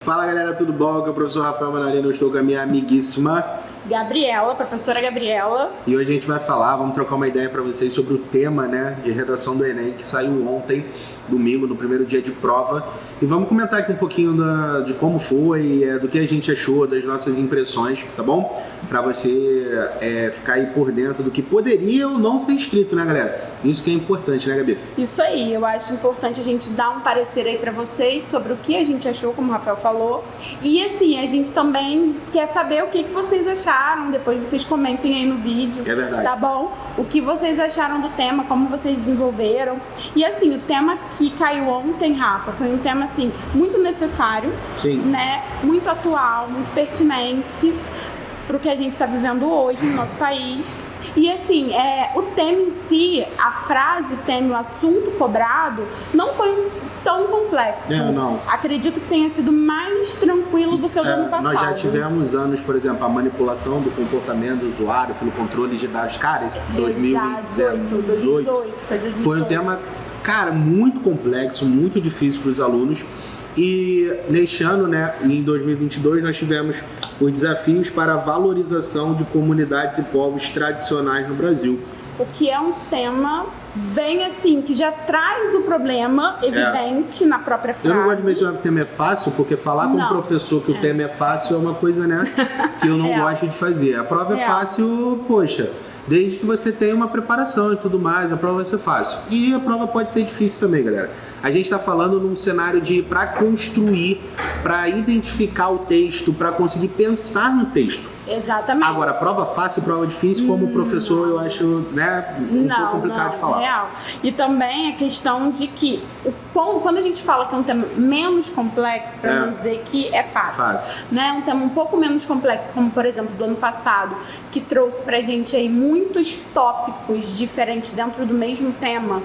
Fala galera, tudo bom? Aqui é o professor Rafael Manarino, eu estou com a minha amiguíssima Gabriela, professora Gabriela. E hoje a gente vai vamos trocar uma ideia para vocês sobre o tema, de redação do Enem, que saiu ontem, domingo, no primeiro dia de prova. E vamos comentar aqui um pouquinho de como foi, do que a gente achou, das nossas impressões, tá bom? Para você ficar aí por dentro do que poderia ou não ser escrito, né, galera? Isso que é importante, né, Gabi? Isso aí, eu acho importante a gente dar um parecer aí para vocês sobre o que a gente achou, como o Rafael falou. E assim, a gente também quer saber o que vocês acharam, depois vocês comentem aí no vídeo. É verdade. Tá bom? O que vocês acharam do tema, como vocês desenvolveram. E assim, o tema que caiu ontem, Rafa, foi um tema assim, muito necessário. Sim. Né? Muito atual, muito pertinente para o que a gente está vivendo hoje no nosso país. E assim, o tema em si, a frase, tema, o assunto cobrado, não foi tão complexo. Não. Acredito que tenha sido mais tranquilo do que o do ano passado. Nós já tivemos anos, por exemplo, a manipulação do comportamento do usuário pelo controle de dados. Cara, esse 2018 foi um tema, cara, muito complexo, muito difícil para os alunos. E neste ano, em 2022, nós tivemos os desafios para a valorização de comunidades e povos tradicionais no Brasil. O que é um tema bem assim, que já traz o problema evidente na própria frase. Eu não gosto de mencionar que o tema é fácil, porque falar com o professor que o tema é fácil é uma coisa, que eu não gosto de fazer. A prova é fácil, poxa, desde que você tenha uma preparação e tudo mais, a prova vai ser fácil. E a prova pode ser difícil também, galera. A gente está falando num cenário para construir, para identificar o texto, para conseguir pensar no texto. Exatamente. Agora, prova fácil, prova difícil, como professor, eu acho um pouco complicado de falar. Real. E também a questão de que, quando a gente fala que é um tema menos complexo, para não dizer que é fácil. Um tema um pouco menos complexo, como por exemplo do ano passado, que trouxe pra gente aí muitos tópicos diferentes dentro do mesmo tema,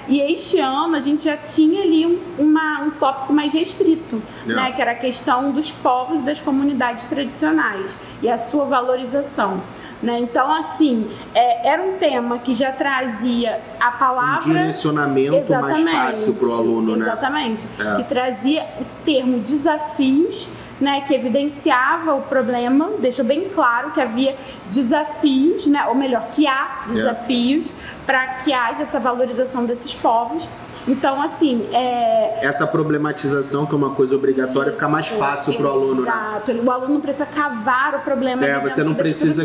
E este ano a gente já tinha ali um tópico mais restrito, que era a questão dos povos e das comunidades tradicionais e a sua valorização. Então, assim, era um tema que já trazia a palavra... Um direcionamento mais fácil para o aluno, Exatamente. Que trazia o termo desafios, que evidenciava o problema, deixou bem claro que havia desafios, ou melhor, que há desafios para que haja essa valorização desses povos. Então, assim, essa problematização, que é uma coisa obrigatória, fica mais fácil para o aluno, Exato. O aluno não precisa cavar o problema. Você não precisa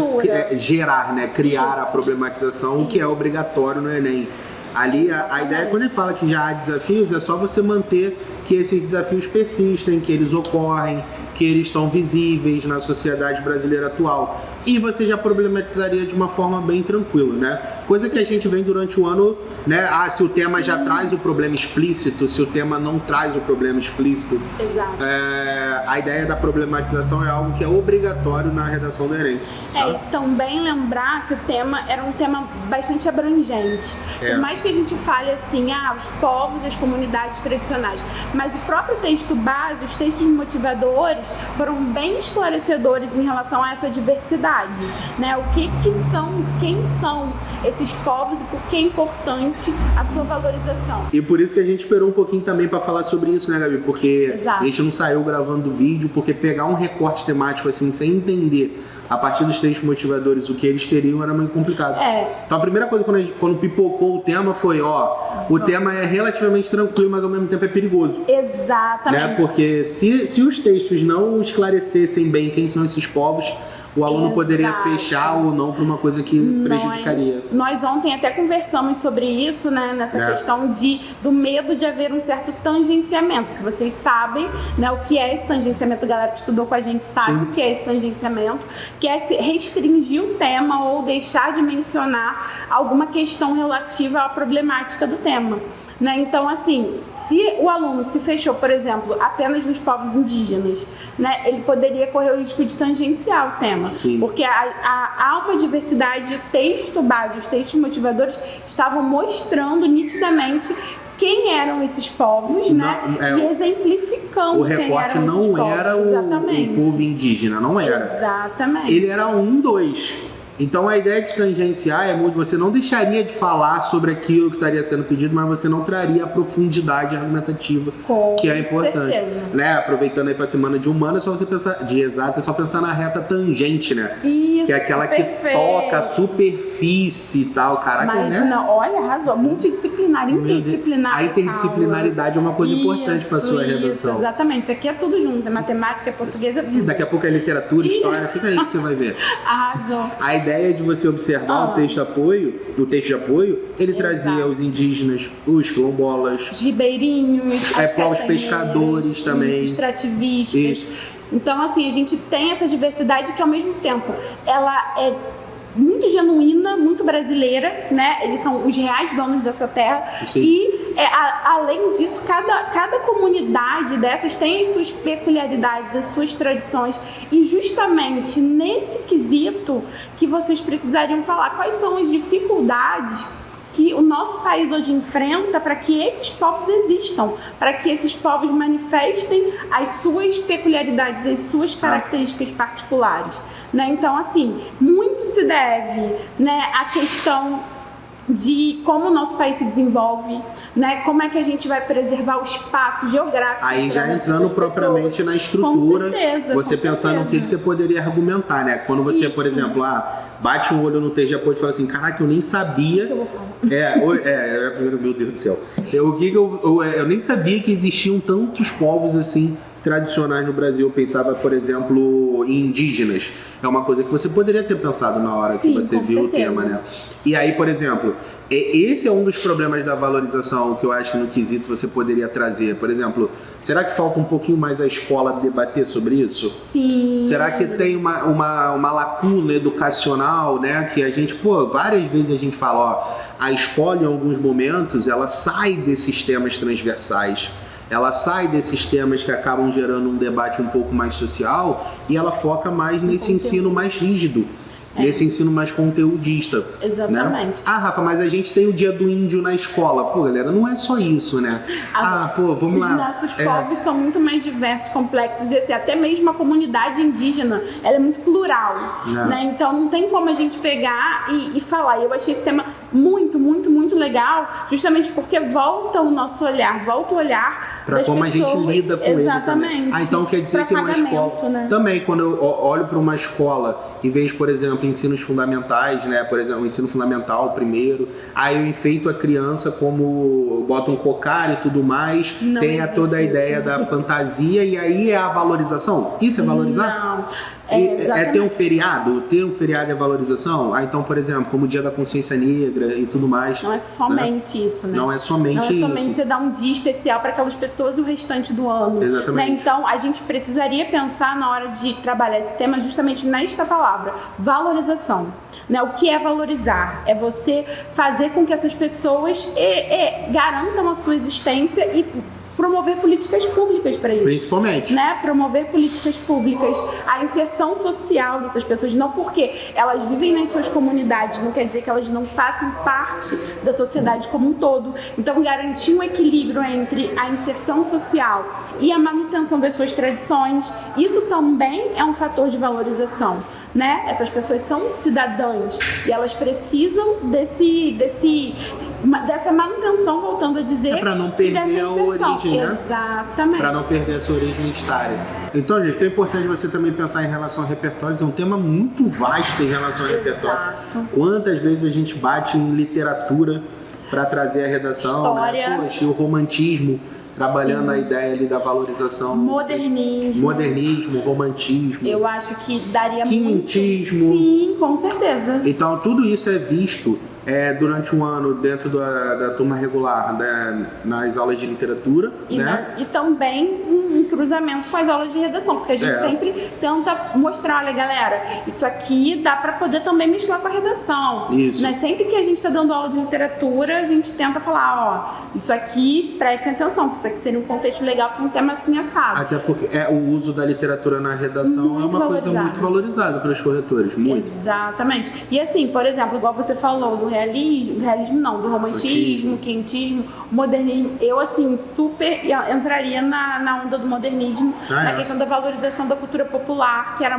gerar, criar a problematização, o que é obrigatório no Enem. Ali, a ideia, quando ele fala que já há desafios, é só você manter que esses desafios persistem, que eles ocorrem, que eles são visíveis na sociedade brasileira atual. E você já problematizaria de uma forma bem tranquila, Coisa que a gente vem durante o ano, se o tema já traz o problema explícito, se o tema não traz o problema explícito. Exato. A ideia da problematização é algo que é obrigatório na redação do Enem. E também lembrar que o tema era um tema bastante abrangente. Por mais que a gente fale assim, os povos e as comunidades tradicionais, mas o próprio texto base, os textos motivadores, foram bem esclarecedores em relação a essa diversidade, quem são esses povos e por que é importante a sua valorização. E por isso que a gente esperou um pouquinho também para falar sobre isso, Gabi? Porque a gente não saiu gravando o vídeo, porque pegar um recorte temático assim, sem entender a partir dos textos motivadores o que eles queriam, era meio complicado. Então a primeira coisa quando pipocou o tema foi, o tema é relativamente tranquilo, mas ao mesmo tempo é perigoso. Exatamente. Porque se os textos não esclarecessem bem quem são esses povos, o aluno poderia fechar ou não para uma coisa que prejudicaria. Nós ontem até conversamos sobre isso, nessa questão do medo de haver um certo tangenciamento, que vocês sabem, o que é esse tangenciamento, a galera que estudou com a gente sabe o que é esse tangenciamento, que é se restringir o tema ou deixar de mencionar alguma questão relativa à problemática do tema. Então, assim, se o aluno se fechou, por exemplo, apenas nos povos indígenas, ele poderia correr o risco de tangenciar o tema. Sim. Porque há uma diversidade, o texto base, os textos motivadores estavam mostrando nitidamente quem eram esses povos, e exemplificando o recorte não era o povo indígena, não era. Exatamente. Ele era 2. Então a ideia de tangenciar é muito, você não deixaria de falar sobre aquilo que estaria sendo pedido, mas você não traria a profundidade argumentativa que é importante. Né? Aproveitando aí para a semana de humana, é só você pensar, de exato, é só pensar na reta tangente, né? Isso, que é aquela que toca a superfície e tal, caraca, mas né? Não, olha, arrasou, multidisciplinar, interdisciplinar. A interdisciplinaridade é uma coisa importante para sua redação. Exatamente, aqui é tudo junto, é matemática, é portuguesa. E daqui a pouco é literatura, história, fica aí que você vai ver. Arrasou. A ideia de você observar o texto de apoio, ele trazia os indígenas, os quilombolas, os ribeirinhos, povos pescadores também, os extrativistas. Então, assim, a gente tem essa diversidade que, ao mesmo tempo, ela é muito genuína, muito brasileira, né? Eles são os reais donos dessa terra. Sim. E, além disso, cada comunidade dessas tem as suas peculiaridades, as suas tradições. E justamente nesse quesito que vocês precisariam falar quais são as dificuldades que o nosso país hoje enfrenta para que esses povos existam, para que esses povos manifestem as suas peculiaridades, as suas características particulares. Né? Então, assim, muito se deve, né, à questão de como o nosso país se desenvolve, né? Como é que a gente vai preservar o espaço geográfico. Aí já entrando propriamente na estrutura, você pensando no que você poderia argumentar, né? Quando você, por exemplo, bate um olho no texto de apoio e fala assim, caraca, eu nem sabia... meu Deus do céu. Eu nem sabia que existiam tantos povos assim tradicionais no Brasil. Eu pensava, por exemplo, em indígenas. É uma coisa que você poderia ter pensado na hora que você viu o tema, né? E aí, por exemplo, esse é um dos problemas da valorização que eu acho que no quesito você poderia trazer. Por exemplo, será que falta um pouquinho mais a escola debater sobre isso? Sim. Será que tem uma lacuna educacional, né? Que a gente, várias vezes a gente fala, a escola em alguns momentos, ela sai desses temas transversais. Ela sai desses temas que acabam gerando um debate um pouco mais social e ela foca mais nesse ensino mais rígido, nesse ensino mais conteudista. Exatamente. Né? Rafa, mas a gente tem o dia do índio na escola. Pô, galera, não é só isso, né? Vamos lá. Os nossos povos são muito mais diversos, complexos e assim, até mesmo a comunidade indígena, ela é muito plural, né? Então não tem como a gente pegar e falar. Eu achei esse tema muito, muito, muito legal, justamente porque volta o nosso olhar, volta o olhar para como pessoas. A gente lida com ele também. Então quer dizer que uma escola... Né? Também, quando eu olho para uma escola e vejo, por exemplo, ensinos fundamentais, né? Por exemplo, o ensino fundamental primeiro, aí eu enfeito a criança como boto um cocar e tudo mais, tem toda a ideia da fantasia e aí é a valorização. Isso é valorizar? Não. Ter um feriado? Ter um feriado é valorização? Então, por exemplo, como o Dia da Consciência Negra e tudo mais. Não é somente isso, né? Não é somente isso. Você dar um dia especial para aquelas pessoas e o restante do ano. Exatamente. Né? Então, a gente precisaria pensar na hora de trabalhar esse tema justamente nesta palavra, valorização. Né? O que é valorizar? É você fazer com que essas pessoas garantam a sua existência e promover políticas públicas para isso. Principalmente. Né? Promover políticas públicas, a inserção social dessas pessoas, não porque elas vivem nas suas comunidades, não quer dizer que elas não façam parte da sociedade como um todo. Então, garantir um equilíbrio entre a inserção social e a manutenção das suas tradições, isso também é um fator de valorização. Né? Essas pessoas são cidadãs e elas precisam dessa manutenção, voltando a dizer, para não perder a origem, né? Exatamente. Para não perder a sua origem identitária. Então, gente, é importante você também pensar em relação a repertórios, é um tema muito vasto em relação a repertório. Quantas vezes a gente bate em literatura para trazer a redação, história, né? Poxa, o romantismo, trabalhando a ideia ali da valorização. Modernismo, romantismo. Eu acho que daria quinhentismo. Muito. Sim, com certeza. Então, tudo isso é visto durante um ano dentro da turma regular, nas aulas de literatura. E também um cruzamento com as aulas de redação, porque a gente sempre tenta mostrar, olha galera, isso aqui dá para poder também mesclar com a redação. Isso. Né? Sempre que a gente está dando aula de literatura, a gente tenta falar, isso aqui, prestem atenção, porque isso aqui seria um contexto legal para um tema assim assado. Até porque o uso da literatura na redação muito é uma coisa muito valorizada pelos corretores. Muito. Exatamente. E assim, por exemplo, igual você falou do do romantismo, quentismo, modernismo, eu assim, super entraria na onda do modernismo. modernismo, na questão da valorização da cultura popular, que era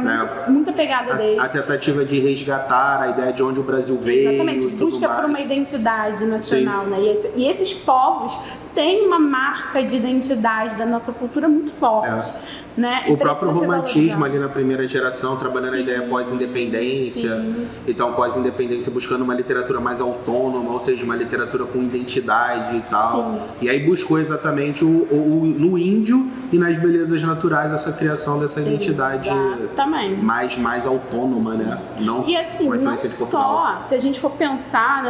muito pegada deles. A tentativa de resgatar a ideia de onde o Brasil veio. Exatamente, busca por uma identidade nacional, né? E esses povos têm uma marca de identidade da nossa cultura muito forte. Né? O próprio romantismo ali na primeira geração, trabalhando a ideia pós-independência, então pós-independência buscando uma literatura mais autônoma, ou seja, uma literatura com identidade e tal. E aí buscou exatamente no índio e nas belezas naturais essa criação dessa identidade mais autônoma, né? Não e assim, não só, se a gente for pensar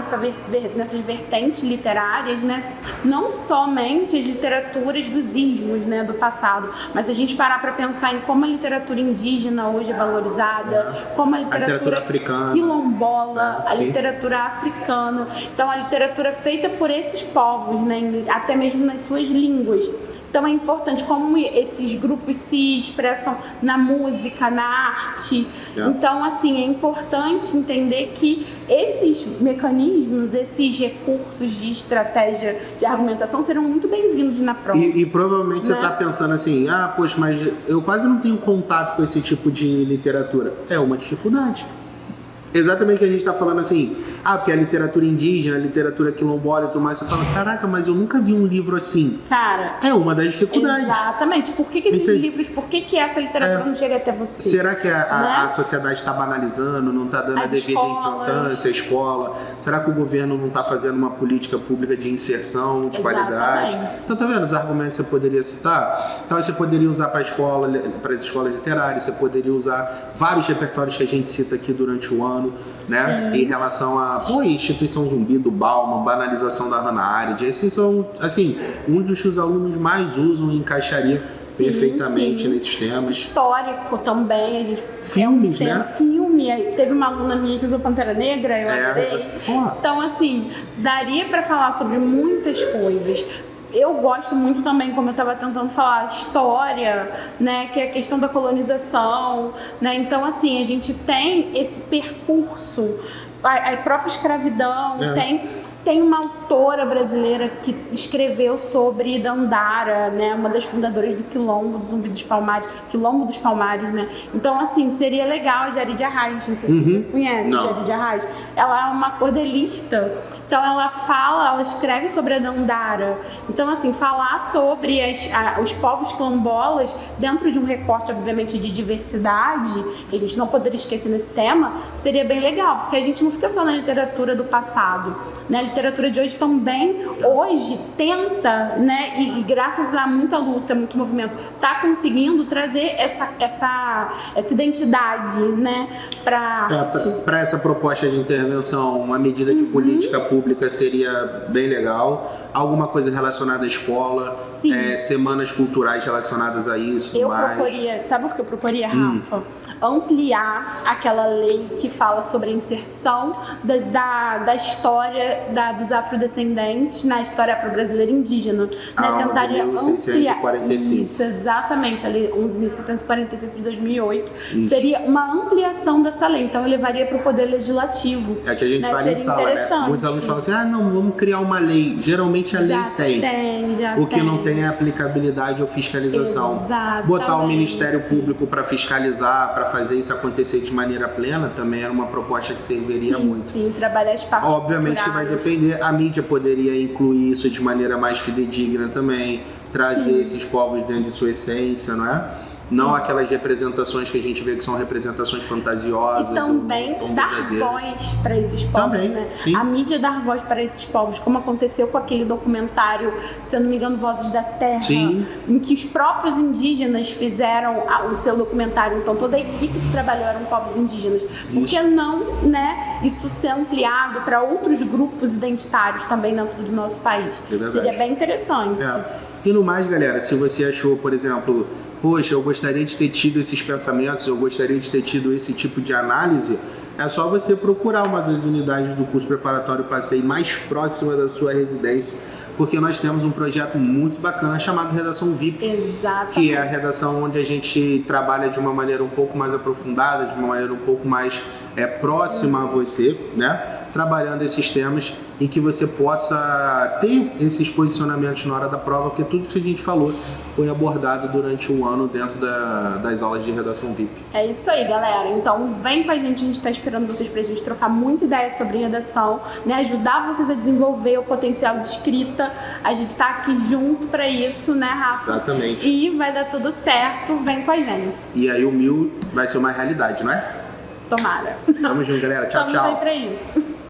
nessas vertentes literárias, né? Não somente as literaturas dos ismos, né, do passado, mas a gente parar para pensar em como a literatura indígena hoje é valorizada, como a literatura africana, quilombola, a literatura africana. Então, a literatura feita por esses povos, né, até mesmo nas suas línguas. Então é importante como esses grupos se expressam na música, na arte. Então, assim, é importante entender que esses mecanismos, esses recursos de estratégia de argumentação serão muito bem-vindos na prova. E provavelmente você está pensando assim, poxa, mas eu quase não tenho contato com esse tipo de literatura. É uma dificuldade. Exatamente o que a gente está falando assim, porque a literatura indígena, a literatura quilombola e tudo mais, você fala, caraca, mas eu nunca vi um livro assim. Cara, é uma das dificuldades. Exatamente. Por que esses livros, por que essa literatura não chega até você? Será que a sociedade está banalizando, não está dando a devida importância à escola? Será que o governo não está fazendo uma política pública de inserção, de qualidade? Então, tá vendo os argumentos que você poderia citar? Então, você poderia usar para as escolas literárias, você poderia usar vários repertórios que a gente cita aqui durante o ano, né? Em relação a Instituição Zumbi do Bauman, banalização da Hannah Arendt. Esses são, assim, um dos que os alunos mais usam e encaixaria perfeitamente nesses temas. Histórico também, a gente... Filmes, né? Filme, teve uma aluna minha que usou Pantera Negra, eu adorei. Então, assim, daria para falar sobre muitas coisas. Eu gosto muito também, como eu estava tentando falar, história, né, que é a questão da colonização, né, então assim, a gente tem esse percurso, a própria escravidão, tem uma autora brasileira que escreveu sobre Dandara, né, uma das fundadoras do Quilombo, do Zumbi dos Palmares, Quilombo dos Palmares, né, então assim, seria legal a Jari Arraes, não sei se você conhece a Jari Arraes, ela é uma cordelista. Então ela escreve sobre a Dandara. Então, assim, falar sobre os povos quilombolas dentro de um recorte, obviamente, de diversidade, que a gente não poderia esquecer nesse tema, seria bem legal, porque a gente não fica só na literatura do passado, né? A literatura de hoje também, tenta, né, e graças a muita luta, muito movimento, está conseguindo trazer essa identidade, né, para a arte. Para essa proposta de intervenção, uma medida de política pública seria bem legal. Alguma coisa relacionada à escola, semanas culturais relacionadas a isso. Sabe o que eu proporia, Rafa? Ampliar aquela lei que fala sobre a inserção da história dos afrodescendentes na história afro-brasileira indígena. Né? Tentaria 11.645. Isso, exatamente, a lei 11.645 de 2008. Isso. Seria uma ampliação dessa lei, então eu levaria para o Poder Legislativo. É que a gente fala em sala, né? Muitos alunos falam assim, não, vamos criar uma lei. Geralmente a lei tem. O que não tem é aplicabilidade ou fiscalização. Exatamente. Botar o Ministério Público para fiscalizar, para fazer isso acontecer de maneira plena, também era uma proposta que serviria muito. Sim, trabalhar espaços obviamente culturais. Que vai depender, a mídia poderia incluir isso de maneira mais fidedigna também, trazer esses povos dentro de sua essência, não é? Não aquelas representações que a gente vê que são representações fantasiosas. E também dar voz para esses povos, também, né? Sim. A mídia dar voz para esses povos, como aconteceu com aquele documentário, se eu não me engano, Vozes da Terra, em que os próprios indígenas fizeram o seu documentário. Então toda a equipe que trabalhou eram povos indígenas. Por que não, né, isso ser ampliado para outros grupos identitários também dentro do nosso país? Seria bem interessante. E no mais, galera, se você achou, por exemplo, poxa, eu gostaria de ter tido esses pensamentos, eu gostaria de ter tido esse tipo de análise, é só você procurar uma das unidades do curso preparatório PACEI mais próxima da sua residência, porque nós temos um projeto muito bacana chamado Redação VIP. Exatamente. Que é a redação onde a gente trabalha de uma maneira um pouco mais aprofundada, de uma maneira um pouco mais próxima a você, né? Trabalhando esses temas em que você possa ter esses posicionamentos na hora da prova, porque tudo que a gente falou foi abordado durante um ano dentro das aulas de redação VIP. É isso aí, galera. Então vem com a gente está esperando vocês pra gente trocar muita ideia sobre redação, né? Ajudar vocês a desenvolver o potencial de escrita. A gente tá aqui junto pra isso, né, Rafa? Exatamente. E vai dar tudo certo, vem com a gente. E aí o 1000 vai ser uma realidade, não é? Tomara. Tamo junto, galera. Tchau, Estamos tchau. aí pra isso.